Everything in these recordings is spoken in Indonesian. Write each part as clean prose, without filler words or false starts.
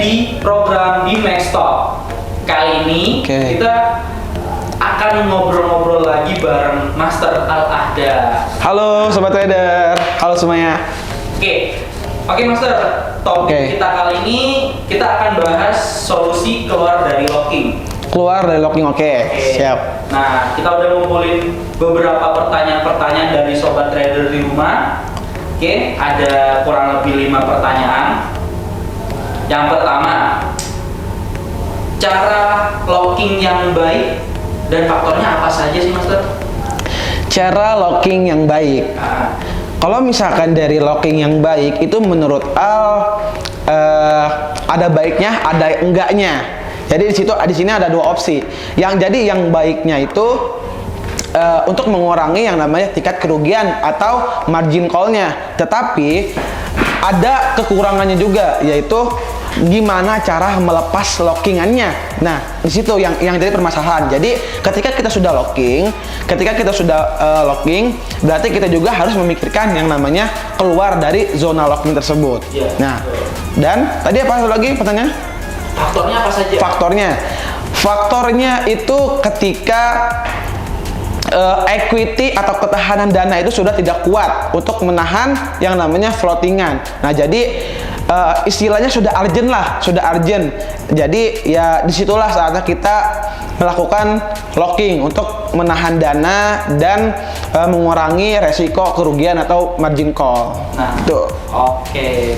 di program di Maxtalk. Kali ini kita akan ngobrol-ngobrol lagi bareng Master Al-Ahda. Halo Sobat Trader, halo semuanya. Oke Master, topik kita kali ini kita akan bahas solusi keluar dari locking. Keluar dari locking, siap. Nah, kita udah ngumpulin beberapa pertanyaan-pertanyaan dari Sobat Trader di rumah. Ada kurang lebih 5 pertanyaan. Yang pertama, cara locking yang baik dan faktornya apa saja sih Master? Cara locking yang baik. Kalau misalkan dari locking yang baik itu menurut Al ada baiknya, ada enggaknya. Jadi di sini ada 2 opsi. Yang baiknya itu untuk mengurangi yang namanya tingkat kerugian atau margin call-nya. Tetapi ada kekurangannya juga, yaitu gimana cara melepas lockingannya. Nah, di situ yang jadi permasalahan. Jadi, ketika kita sudah locking, berarti kita juga harus memikirkan yang namanya keluar dari zona locking tersebut. Nah, dan tadi apa lagi pertanyaannya? Faktornya apa saja? Faktornya itu ketika equity atau ketahanan dana itu sudah tidak kuat untuk menahan yang namanya floatingan. Nah, jadi istilahnya sudah urgent. Jadi ya disitulah saatnya kita melakukan locking untuk menahan dana dan mengurangi resiko kerugian atau margin call. Nah,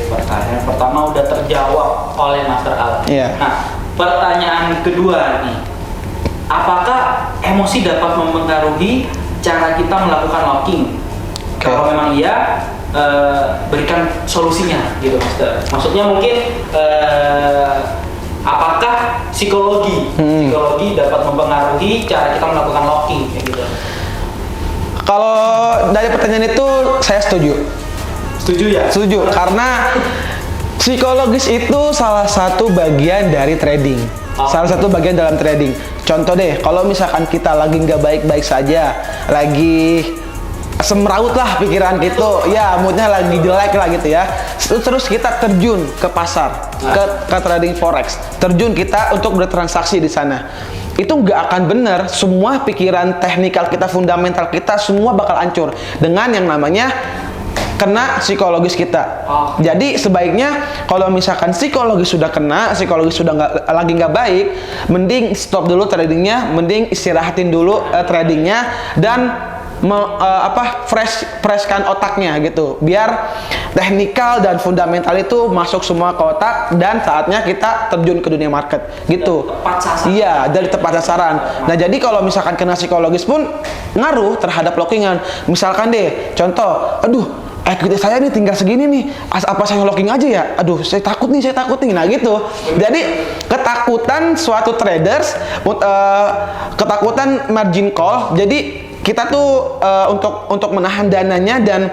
pertanyaan pertama udah terjawab oleh Master Al. Nah, pertanyaan kedua nih, apakah emosi dapat mempengaruhi cara kita melakukan locking? Kalau memang iya, berikan solusinya gitu Master. Maksudnya mungkin apakah psikologi dapat mempengaruhi cara kita melakukan locking kayak gitu? Kalau dari pertanyaan itu saya setuju. Setuju ya? Setuju, karena psikologis itu salah satu bagian dari trading. Salah satu bagian dalam trading. Contoh deh, kalau misalkan kita lagi nggak baik-baik saja, lagi semraut lah pikiran gitu, ya moodnya lagi jelek lah gitu ya, terus kita terjun ke pasar, ke trading forex, terjun kita untuk bertransaksi di sana, itu nggak akan bener. Semua pikiran teknikal kita, fundamental kita, semua bakal hancur dengan yang namanya kena psikologis kita. Jadi sebaiknya kalau misalkan psikologis sudah kena, psikologis sudah lagi nggak baik, mending stop dulu tradingnya, mending istirahatin dulu tradingnya, dan freshkan otaknya gitu, biar teknikal dan fundamental itu masuk semua ke otak, dan saatnya kita terjun ke dunia market gitu. Iya, dari tepat sasaran. Nah, jadi kalau misalkan kena psikologis pun ngaruh terhadap lockingan. Misalkan deh, contoh, equity saya nih tinggal segini nih, apa saya locking aja ya? Saya takut nih. Nah gitu. Jadi ketakutan suatu traders, ketakutan margin call. Jadi kita tuh untuk menahan dananya dan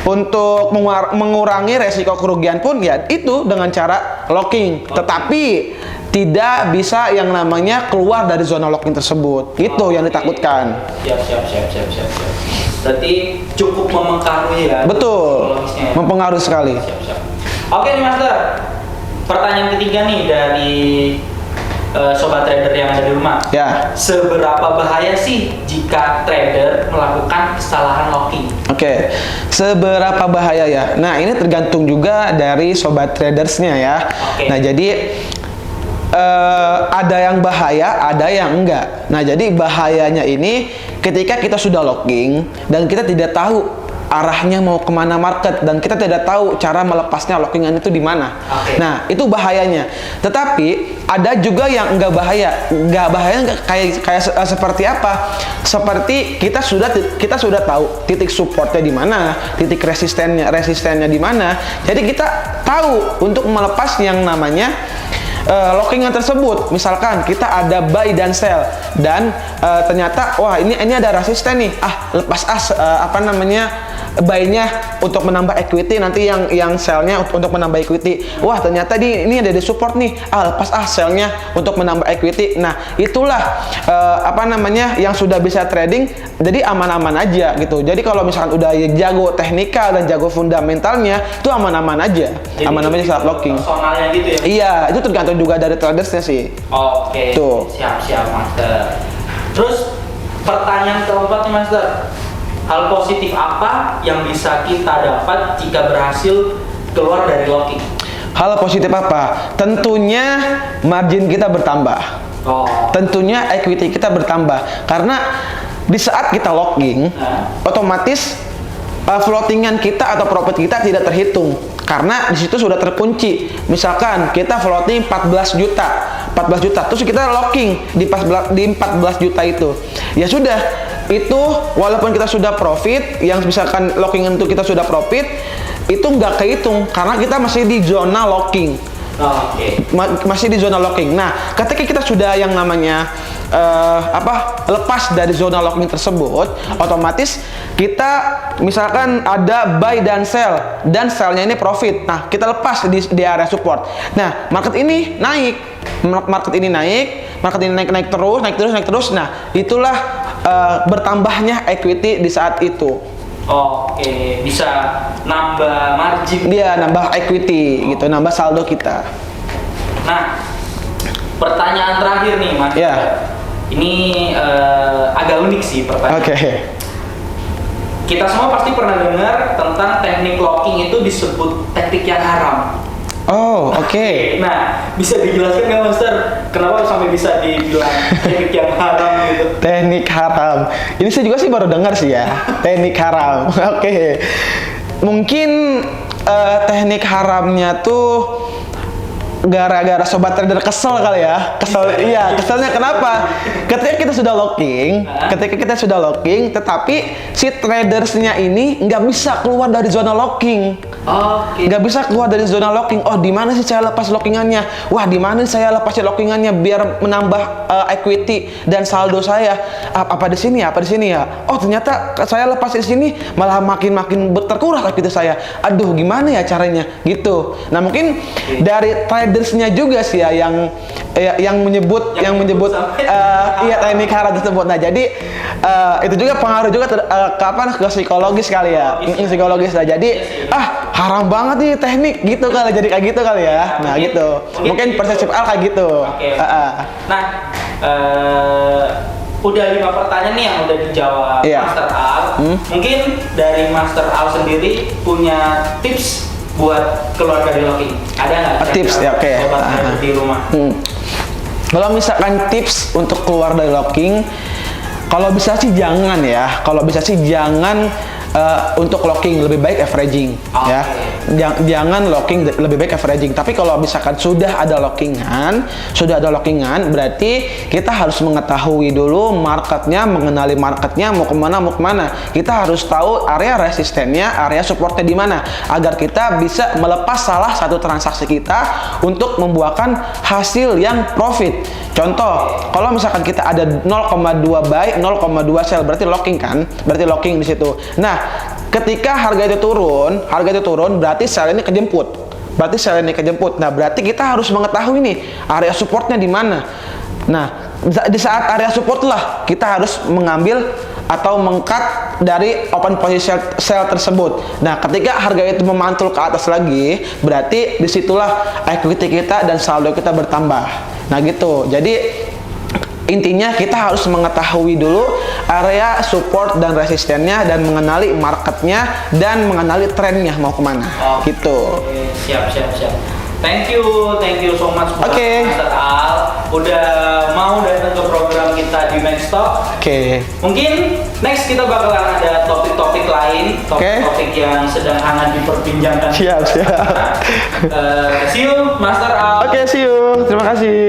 untuk mengurangi resiko kerugian pun ya itu dengan cara locking. Tetapi tidak bisa yang namanya keluar dari zona locking tersebut. Itu yang ditakutkan. Siap. Berarti cukup mempengaruhi ya? Betul, mempengaruhi sekali. Siap. Oke nih Master, pertanyaan ketiga nih dari Sobat Trader yang ada di rumah. Seberapa bahaya sih jika trader melakukan kesalahan locking? Seberapa bahaya ya? Nah, ini tergantung juga dari Sobat Tradersnya ya. Nah, jadi ada yang bahaya, ada yang enggak. Nah, jadi bahayanya ini ketika kita sudah locking dan kita tidak tahu arahnya mau kemana market, dan kita tidak tahu cara melepasnya lockingan itu di mana. Nah, itu bahayanya. Tetapi ada juga yang enggak bahaya. Kayak seperti apa? Seperti kita sudah tahu titik supportnya di mana, titik resistennya di mana. Jadi kita tahu untuk melepas yang namanya lockingan tersebut. Misalkan kita ada buy dan sell, dan ternyata wah ini ada resisten nih, lepas buy-nya untuk menambah equity, nanti yang sell-nya untuk menambah equity. Wah, ternyata ini ada di support nih. Lepas sell-nya untuk menambah equity. Nah, itulah yang sudah bisa trading, jadi aman-aman aja gitu. Jadi kalau misalkan udah jago teknikal dan jago fundamentalnya, itu aman-aman aja. Aman-aman aja saat locking. Personalnya gitu ya? Iya, itu tergantung juga dari tradersnya sih. Oke. Tuh. Siap-siap, Master. Terus pertanyaan keempat nih, Master. Hal positif apa yang bisa kita dapat jika berhasil keluar dari locking? Hal positif apa? Tentunya margin kita bertambah. Tentunya equity kita bertambah. Karena di saat kita locking, otomatis floatingan kita atau profit kita tidak terhitung. Karena di situ sudah terkunci. Misalkan kita floating 14 juta, terus kita locking di 14 juta itu. Ya sudah, itu walaupun kita sudah profit, yang misalkan locking itu kita sudah profit, itu nggak kehitung karena kita masih di zona locking. Masih di zona locking. Nah, ketika kita sudah yang namanya lepas dari zona locking tersebut, otomatis kita misalkan ada buy dan sell, dan sellnya ini profit. Nah, kita lepas di area support. Nah, market ini naik, naik terus. Nah, itulah bertambahnya equity di saat itu. Bisa nambah margin. Dia nambah equity gitu, nambah saldo kita. Nah, pertanyaan terakhir nih, Mas. Ini agak unik sih pertanyaan. Kita semua pasti pernah dengar tentang teknik locking itu disebut teknik yang haram. Nah, bisa dijelaskan nggak, Master? Kenapa sampai bisa dibilang teknik yang haram gitu? Teknik haram. Ini saya juga sih baru dengar sih ya. Teknik haram. Mungkin teknik haramnya tuh gara-gara sobat trader kesel kali ya. Keselnya kenapa? Ketika kita sudah locking, tetapi si tradersnya ini nggak bisa keluar dari zona locking. Nggak bisa keluar dari zona locking. Di mana sih saya lepas lockingannya? Wah, di mana saya lepas lockingannya biar menambah equity dan saldo saya? Apa di sini ya? Ternyata saya lepas di sini malah makin terkurang equity saya. Aduh, gimana ya caranya? Gitu. Nah, mungkin dari tradersnya juga sih ya yang menyebut teknik haram tersebut. Nah, jadi itu juga pengaruh juga ke psikologis kali ya. Psikologis lah. Jadi haram banget nih teknik gitu kali, jadi kayak gitu kali ya. Nah, gitu. Mungkin persepsi kayak gitu. Nah, udah 5 pertanyaan nih yang udah dijawab Master Al. Mungkin dari Master Al sendiri punya tips buat keluar dari locking. Ada nggak? Tips ya, sobat di rumah. Kalau misalkan tips untuk keluar dari locking, kalau bisa sih jangan untuk locking, lebih baik averaging. Ya. Jangan locking, lebih baik averaging. Tapi kalau misalkan sudah ada lockingan, berarti kita harus mengetahui dulu marketnya, mengenali marketnya mau kemana. Kita harus tahu area resistennya, area supportnya di mana, agar kita bisa melepas salah satu transaksi kita untuk membuahkan hasil yang profit. Contoh, kalau misalkan kita ada 0,2 buy, 0,2 sell, berarti locking kan? Berarti locking di situ. Nah, ketika harga itu turun, berarti sell ini kejemput. Nah, berarti kita harus mengetahui nih area supportnya di mana. Nah, di saat area support lah kita harus mengambil atau meng-cut dari open position sell tersebut. Nah, ketika harga itu memantul ke atas lagi, berarti disitulah equity kita dan saldo kita bertambah. Nah, gitu. Jadi intinya kita harus mengetahui dulu area support dan resistennya, dan mengenali marketnya, dan mengenali trennya mau kemana. Gitu. Siap. Thank you so much buat Master Al udah mau datang ke program kita di Next Talk. Mungkin next kita bakalan ada topik-topik lain, topik yang sedang hangat diperbincangkan. Siap. See you, Master Al. See you. Terima kasih.